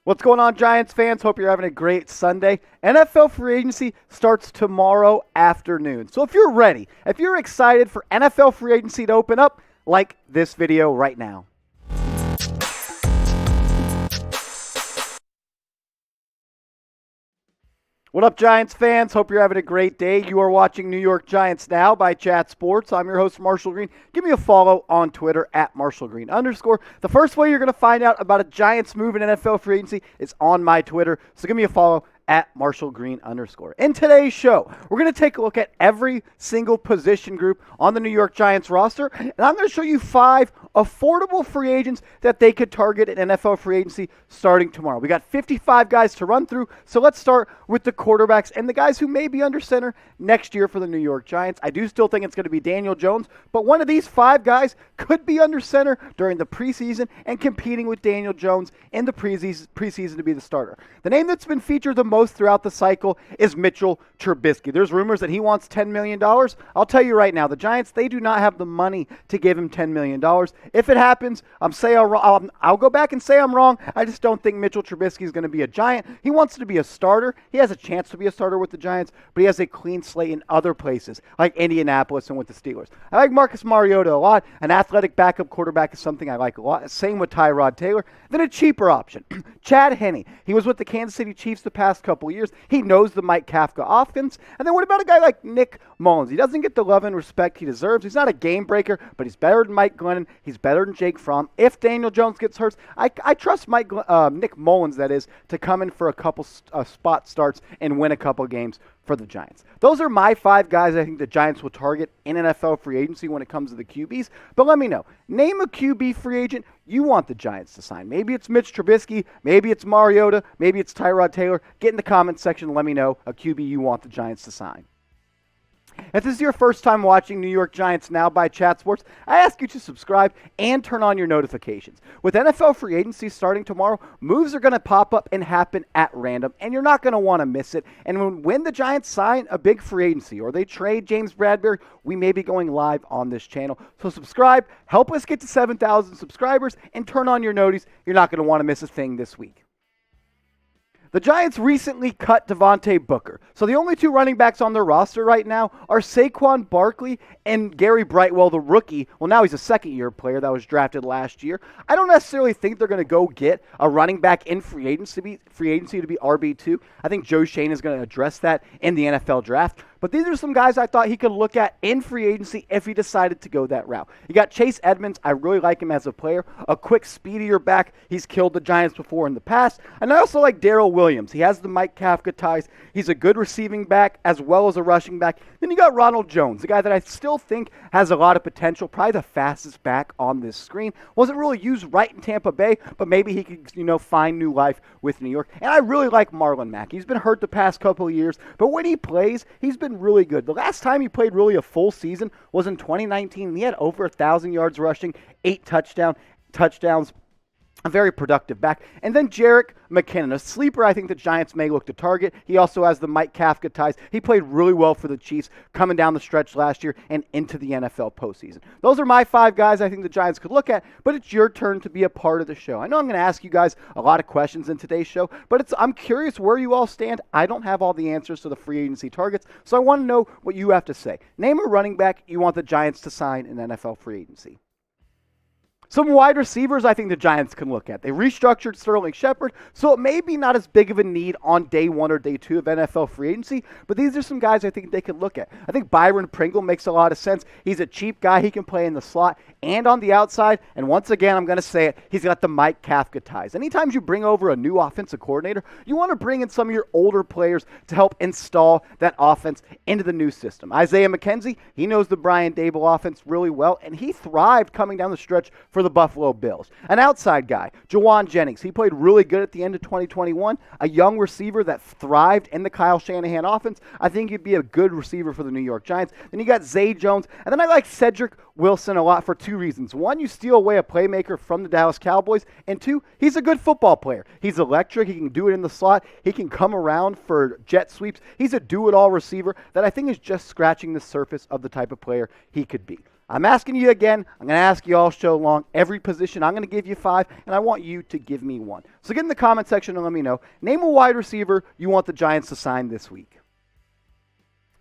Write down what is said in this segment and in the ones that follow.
What's going on, Giants fans? Hope you're having a great Sunday. NFL free agency starts tomorrow afternoon. So if you're ready, if you're excited for NFL free agency to open up, like this video right now. What up, Giants fans? Hope you're having a great day. You are watching New York Giants Now by Chat Sports. I'm your host, Marshall Green. Give me a follow on Twitter at @MarshallGreen_. The first way you're going to find out about a Giants move in NFL free agency is on my Twitter. So give me a follow at @MarshallGreen_. In today's show, we're going to take a look at every single position group on the New York Giants roster, and I'm going to show you 5 affordable free agents that they could target in NFL free agency starting tomorrow. We got 55 guys to run through, so let's start with the quarterbacks and the guys who may be under center next year for the New York Giants. I do still think it's going to be Daniel Jones, but one of these 5 guys could be under center during the preseason and competing with Daniel Jones in the preseason to be the starter. The name that's been featured the most throughout the cycle is Mitchell Trubisky. There's rumors that he wants $10 million. I'll tell you right now, the Giants, they do not have the money to give him $10 million. If it happens, I'll go back and say I'm wrong. I just don't think Mitchell Trubisky is going to be a Giant. He wants to be a starter. He has a chance to be a starter with the Giants, but he has a clean slate in other places, like Indianapolis and with the Steelers. I like Marcus Mariota a lot. An athletic backup quarterback is something I like a lot. Same with Tyrod Taylor. Then a cheaper option, Chad Henne. He was with the Kansas City Chiefs the past couple years. He knows the Mike Kafka offense. And then what about a guy like Nick Mullens? He doesn't get the love and respect he deserves. He's not a game breaker, but he's better than Mike Glennon. He's better than Jake Fromm. If Daniel Jones gets hurt, I trust Nick Mullens, that is, to come in for a couple spot starts and win a couple games for the Giants. Those are my 5 guys I think the Giants will target in NFL free agency when it comes to the QBs. But let me know. Name a QB free agent you want the Giants to sign. Maybe it's Mitch Trubisky. Maybe it's Mariota. Maybe it's Tyrod Taylor. Get in the comments section and let me know a QB you want the Giants to sign. If this is your first time watching New York Giants Now by Chat Sports, I ask you to subscribe and turn on your notifications. With NFL free agency starting tomorrow, moves are going to pop up and happen at random, and you're not going to want to miss it. And when the Giants sign a big free agency or they trade James Bradberry, we may be going live on this channel. So subscribe, help us get to 7,000 subscribers, and turn on your noties. You're not going to want to miss a thing this week. The Giants recently cut Devontae Booker, so the only 2 running backs on their roster right now are Saquon Barkley and Gary Brightwell, the rookie. Well, now he's a second-year player that was drafted last year. I don't necessarily think they're going to go get a running back in free agency to be RB2. I think Joe Schoen is going to address that in the NFL draft. But these are some guys I thought he could look at in free agency if he decided to go that route. You got Chase Edmonds. I really like him as a player. A quick, speedier back. He's killed the Giants before in the past. And I also like Darrel Williams. He has the Mike Kafka ties. He's a good receiving back as well as a rushing back. Then you got Ronald Jones, a guy that I still think has a lot of potential. Probably the fastest back on this screen. Wasn't really used right in Tampa Bay, but maybe he could, find new life with New York. And I really like Marlon Mack. He's been hurt the past couple of years, but when he plays, he's been really good. The last time he played really a full season was in 2019. He had over 1,000 yards rushing, 8 touchdowns. A very productive back. And then Jerick McKinnon, a sleeper I think the Giants may look to target. He also has the Mike Kafka ties. He played really well for the Chiefs coming down the stretch last year and into the NFL postseason. Those are my 5 guys I think the Giants could look at, but it's your turn to be a part of the show. I know I'm going to ask you guys a lot of questions in today's show, but I'm curious where you all stand. I don't have all the answers to the free agency targets, so I want to know what you have to say. Name a running back you want the Giants to sign in NFL free agency. Some wide receivers I think the Giants can look at. They restructured Sterling Shepard, so it may be not as big of a need on day 1 or day 2 of NFL free agency, but these are some guys I think they can look at. I think Byron Pringle makes a lot of sense. He's a cheap guy. He can play in the slot and on the outside, and once again, I'm going to say it, he's got the Mike Kafka ties. Anytime you bring over a new offensive coordinator, you want to bring in some of your older players to help install that offense into the new system. Isaiah McKenzie, he knows the Brian Dable offense really well, and he thrived coming down the stretch for the Buffalo Bills. An outside guy, Jawan Jennings. He played really good at the end of 2021. A young receiver that thrived in the Kyle Shanahan offense. I think he'd be a good receiver for the New York Giants. Then you got Zay Jones. And then I like Cedric Wilson a lot for 2 reasons. 1, you steal away a playmaker from the Dallas Cowboys. And 2, he's a good football player. He's electric. He can do it in the slot. He can come around for jet sweeps. He's a do-it-all receiver that I think is just scratching the surface of the type of player he could be. I'm asking you again. I'm going to ask you all show long. Every position, I'm going to give you 5, and I want you to give me 1. So get in the comment section and let me know. Name a wide receiver you want the Giants to sign this week.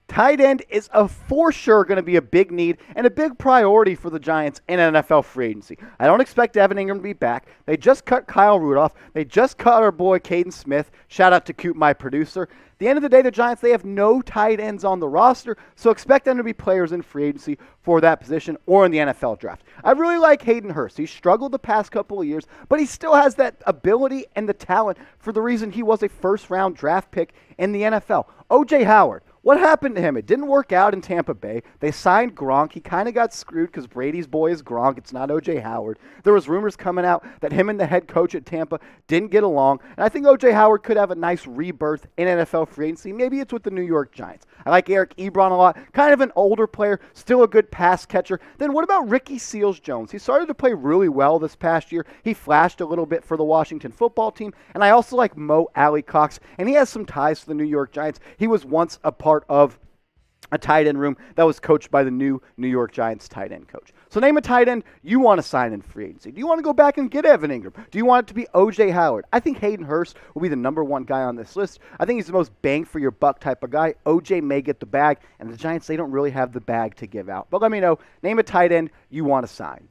Tight end is for sure going to be a big need and a big priority for the Giants in NFL free agency. I don't expect Evan Ingram to be back. They just cut Kyle Rudolph. They just cut our boy Caden Smith. Shout out to Coop, my producer. At the end of the day, the Giants, they have no tight ends on the roster, so expect them to be players in free agency for that position or in the NFL draft. I really like Hayden Hurst. He struggled the past couple of years, but he still has that ability and the talent for the reason he was a first-round draft pick in the NFL. O.J. Howard. What happened to him? It didn't work out in Tampa Bay. They signed Gronk. He kind of got screwed because Brady's boy is Gronk. It's not O.J. Howard. There was rumors coming out that him and the head coach at Tampa didn't get along. And I think O.J. Howard could have a nice rebirth in NFL free agency. Maybe it's with the New York Giants. I like Eric Ebron a lot. Kind of an older player, still a good pass catcher. Then what about Ricky Seals-Jones? He started to play really well this past year. He flashed a little bit for the Washington football team. And I also like Mo Alley-Cox. And he has some ties to the New York Giants. He was once a part of a tight end room that was coached by the new New York Giants tight end coach. So name a tight end you want to sign in free agency. Do you want to go back and get Evan Ingram? Do you want it to be O.J. Howard? I think Hayden Hurst will be the number 1 guy on this list. I think he's the most bang for your buck type of guy. O.J. may get the bag, and the Giants, they don't really have the bag to give out. But let me know, name a tight end you want to sign.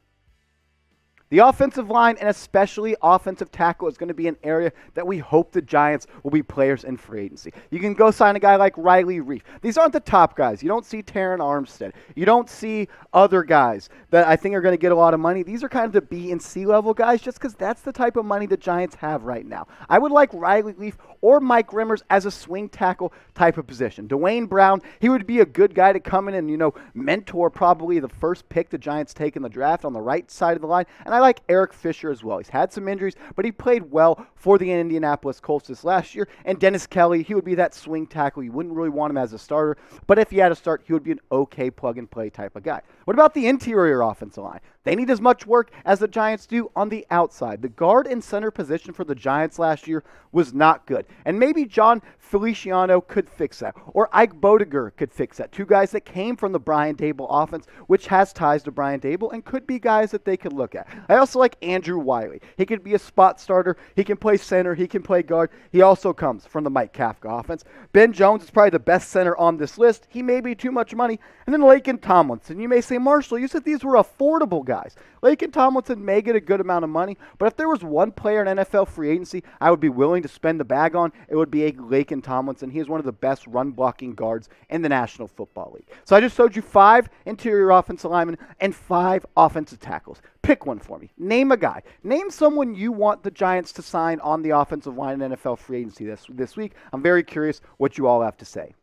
The offensive line and especially offensive tackle is going to be an area that we hope the Giants will be players in free agency. You can go sign a guy like Riley Reif. These aren't the top guys. You don't see Taron Armstead. You don't see other guys that I think are going to get a lot of money. These are kind of the B and C level guys just because that's the type of money the Giants have right now. I would like Riley Reif or Mike Rimmers as a swing tackle type of position. Dwayne Brown, he would be a good guy to come in and, mentor probably the first pick the Giants take in the draft on the right side of the line. And I like Eric Fisher as well. He's had some injuries, but he played well for the Indianapolis Colts this last year. And Dennis Kelly, he would be that swing tackle. You wouldn't really want him as a starter, but if he had to start, he would be an okay plug-and-play type of guy. What about the interior offensive line? They need as much work as the Giants do on the outside. The guard and center position for the Giants last year was not good. And maybe John Feliciano could fix that. Or Ike Bodiger could fix that. 2 guys that came from the Brian Daboll offense, which has ties to Brian Daboll and could be guys that they could look at. I also like Andrew Wiley. He could be a spot starter. He can play center. He can play guard. He also comes from the Mike Kafka offense. Ben Jones is probably the best center on this list. He may be too much money. And then Laken Tomlinson. You may say, Marshall, you said these were affordable guys. Laken Tomlinson may get a good amount of money, but if there was one player in NFL free agency I would be willing to spend the bag on, it would be a Laken Tomlinson. He is one of the best run-blocking guards in the National Football League. So I just showed you 5 interior offensive linemen and 5 offensive tackles. Pick one for me. Name a guy. Name someone you want the Giants to sign on the offensive line in NFL free agency this week. I'm very curious what you all have to say.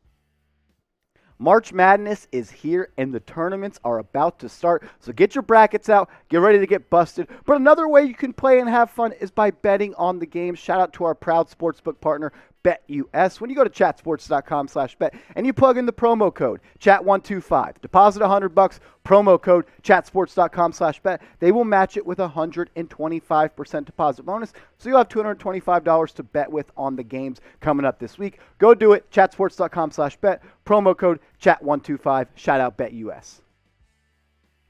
March Madness is here and the tournaments are about to start. So get your brackets out. Get ready to get busted. But another way you can play and have fun is by betting on the games. Shout out to our proud sportsbook partner, BetUS. When you go to chatsports.com/bet and you plug in the promo code chat125, deposit $100, promo code chatsports.com/bet, they will match it with a 125% deposit bonus. So you'll have $225 to bet with on the games coming up this week. Go do it. Chatsports.com/bet, promo code chat125. Shout out BetUS.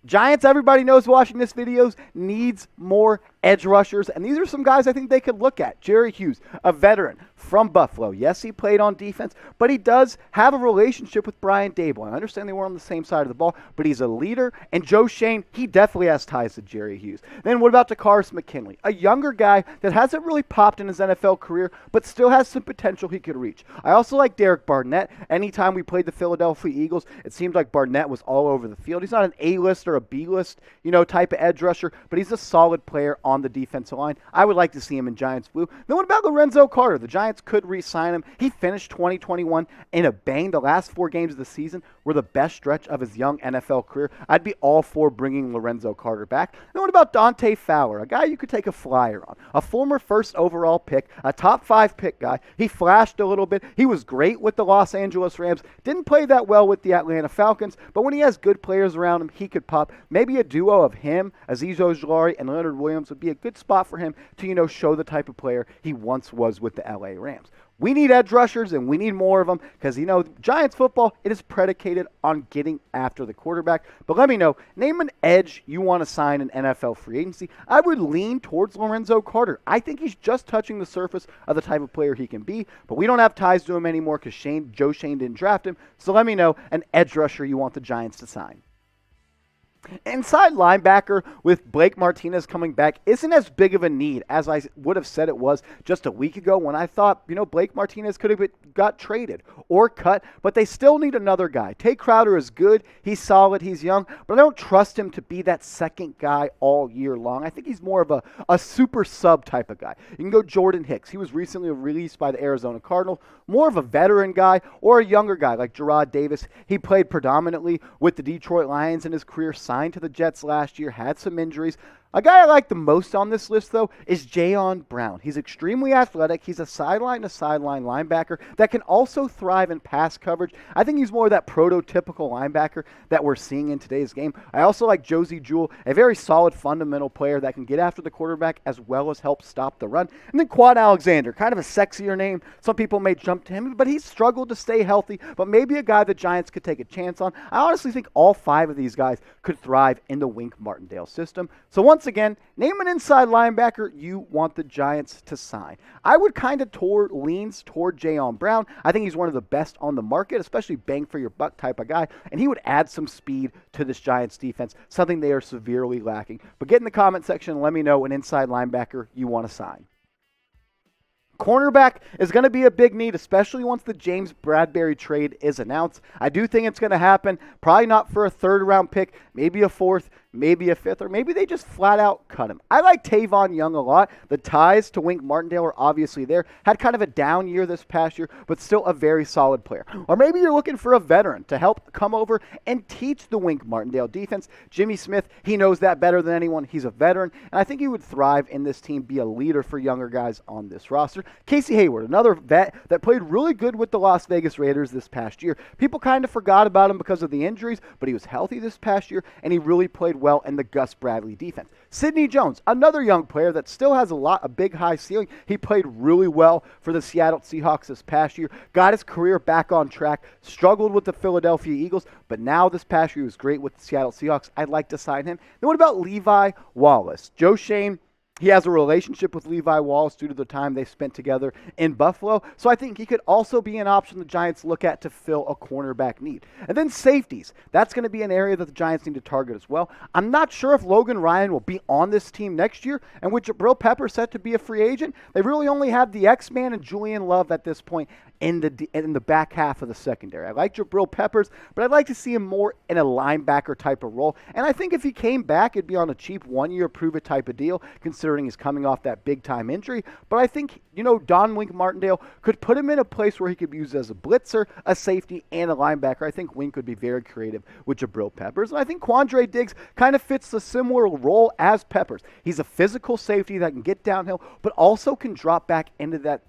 Giants, everybody knows watching this video, needs more edge rushers, and these are some guys I think they could look at. Jerry Hughes, a veteran from Buffalo. Yes, he played on defense, but he does have a relationship with Brian Daboll. I understand they weren't on the same side of the ball, but he's a leader, and Joe Schoen, he definitely has ties to Jerry Hughes. Then what about DeCarlos McKinley, a younger guy that hasn't really popped in his NFL career, but still has some potential he could reach. I also like Derek Barnett. Anytime we played the Philadelphia Eagles, it seemed like Barnett was all over the field. He's not an A-list or a B-list, type of edge rusher, but he's a solid player on the defensive line. I would like to see him in Giants blue. Then what about Lorenzo Carter? The Giants could re-sign him. He finished 2021 in a bang. The last 4 games of the season were the best stretch of his young NFL career. I'd be all for bringing Lorenzo Carter back. Then what about Dante Fowler? A guy you could take a flyer on. A former first overall pick, a top 5 pick guy. He flashed a little bit. He was great with the Los Angeles Rams. Didn't play that well with the Atlanta Falcons, but when he has good players around him, he could pop. Maybe a duo of him, Azeez Ojulari, and Leonard Williams would be a good spot for him to, show the type of player he once was with the LA Rams. We need edge rushers, and we need more of them because, Giants football, it is predicated on getting after the quarterback. But let me know, name an edge you want to sign in NFL free agency. I would lean towards Lorenzo Carter. I think he's just touching the surface of the type of player he can be, but we don't have ties to him anymore because Joe Schoen didn't draft him. So let me know an edge rusher you want the Giants to sign. Inside linebacker with Blake Martinez coming back isn't as big of a need as I would have said it was just a week ago when I thought, Blake Martinez could have got traded or cut, but they still need another guy. Tay Crowder is good. He's solid. He's young, but I don't trust him to be that second guy all year long. I think he's more of a super sub type of guy. You can go Jordan Hicks. He was recently released by the Arizona Cardinals. More of a veteran guy or a younger guy like Jarrad Davis. He played predominantly with the Detroit Lions in his career, signed to the Jets last year, had some injuries. A guy I like the most on this list, though, is Jayon Brown. He's extremely athletic. He's a sideline-to-sideline linebacker that can also thrive in pass coverage. I think he's more of that prototypical linebacker that we're seeing in today's game. I also like Josie Jewell, a very solid fundamental player that can get after the quarterback as well as help stop the run. And then Quan Alexander, kind of a sexier name. Some people may jump to him, but he's struggled to stay healthy, but maybe a guy the Giants could take a chance on. I honestly think all five of these guys could thrive in the Wink Martindale system. So once again, name an inside linebacker you want the Giants to sign. I would kind of leans toward Jayon Brown. I think he's one of the best on the market, especially bang for your buck type of guy, and he would add some speed to this Giants defense, something they are severely lacking. But get in the comment section and let me know an inside linebacker you want to sign. Cornerback is going to be a big need, especially once the James Bradberry trade is announced. I do think it's going to happen. Probably not for a third-round pick, maybe a fourth, maybe a fifth, or maybe they just flat out cut him. I like Tavon Young a lot. The ties to Wink Martindale are obviously there. Had kind of a down year this past year, but still a very solid player. Or maybe you're looking for a veteran to help come over and teach the Wink Martindale defense. Jimmy Smith, he knows that better than anyone. He's a veteran, and I think he would thrive in this team, be a leader for younger guys on this roster. Casey Hayward, another vet that played really good with the Las Vegas Raiders this past year. People kind of forgot about him because of the injuries, but he was healthy this past year, and he really played well in the Gus Bradley defense. Sidney Jones, another young player that still has a big high ceiling. He played really well for the Seattle Seahawks this past year, got his career back on track, struggled with the Philadelphia Eagles, but now this past year he was great with the Seattle Seahawks. I'd like to sign him. Then what about Levi Wallace? Joe Schoen, he has a relationship with Levi Wallace due to the time they spent together in Buffalo. So I think he could also be an option the Giants look at to fill a cornerback need. And then safeties. That's going to be an area that the Giants need to target as well. I'm not sure if Logan Ryan will be on this team next year. And with Jabril Peppers set to be a free agent, they really only have the X-Man and Julian Love at this point in the back half of the secondary. I like Jabril Peppers, but I'd like to see him more in a linebacker type of role. And I think if he came back, it'd be on a cheap one-year prove-it type of deal, considering he's coming off that big-time injury. But I think, Don Wink Martindale could put him in a place where he could be used as a blitzer, a safety, and a linebacker. I think Wink could be very creative with Jabril Peppers. And I think Quandre Diggs kind of fits a similar role as Peppers. He's a physical safety that can get downhill, but also can drop back into that,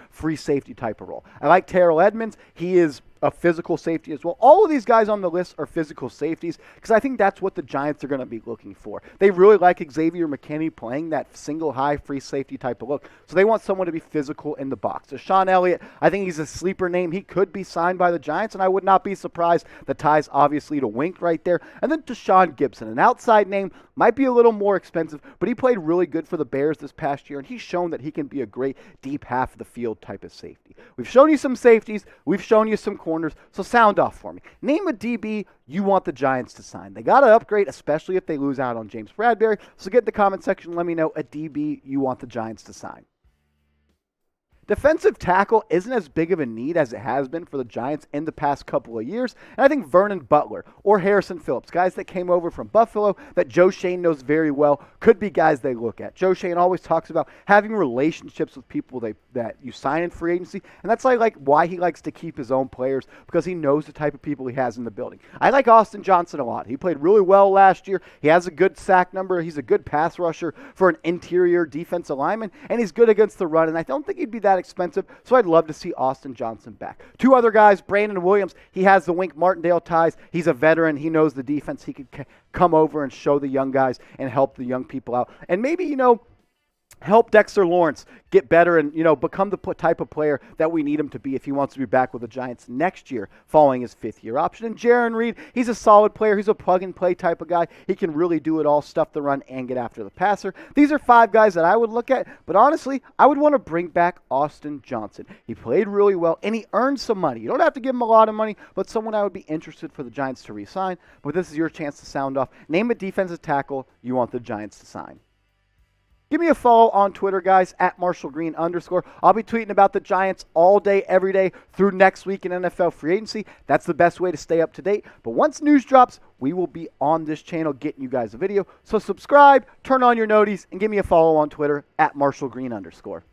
free safety type of role. I like Darrel Edmonds. He is a physical safety as well. All of these guys on the list are physical safeties because I think that's what the Giants are going to be looking for. They really like Xavier McKinney playing that single high free safety type of look. So they want someone to be physical in the box. Deshaun Elliott, I think he's a sleeper name. He could be signed by the Giants, and I would not be surprised. The ties obviously to Wink right there. And then Deshaun Gibson, an outside name, might be a little more expensive, but he played really good for the Bears this past year, and he's shown that he can be a great deep half of the field type of safety. We've shown you some safeties. We've shown you some corners, so sound off for me. Name a DB you want the Giants to sign. They got to upgrade, especially if they lose out on James Bradberry, so get in the comment section and let me know a DB you want the Giants to sign. Defensive tackle isn't as big of a need as it has been for the Giants in the past couple of years. And I think Vernon Butler or Harrison Phillips, guys that came over from Buffalo that Joe Schoen knows very well, could be guys they look at. Joe Schoen always talks about having relationships with people that you sign in free agency. And that's like why he likes to keep his own players, because he knows the type of people he has in the building. I like Austin Johnson a lot. He played really well last year. He has a good sack number. He's a good pass rusher for an interior defensive lineman. And he's good against the run. And I don't think he'd be that expensive, so I'd love to see Austin Johnson back. Two other guys, Brandon Williams, he has the Wink Martindale ties. He's a veteran. He knows the defense. He could come over and show the young guys and help the young people out. And maybe, help Dexter Lawrence get better and, become the type of player that we need him to be if he wants to be back with the Giants next year following his fifth-year option. And Jarran Reed, he's a solid player. He's a plug-and-play type of guy. He can really do it all, stuff the run, and get after the passer. These are 5 guys that I would look at, but honestly, I would want to bring back Austin Johnson. He played really well, and he earned some money. You don't have to give him a lot of money, but someone I would be interested for the Giants to re-sign. But this is your chance to sound off. Name a defensive tackle you want the Giants to sign. Give me a follow on Twitter, guys, at @MarshallGreen_. I'll be tweeting about the Giants all day, every day through next week in NFL free agency. That's the best way to stay up to date. But once news drops, we will be on this channel getting you guys a video. So subscribe, turn on your noties, and give me a follow on Twitter at @MarshallGreen_.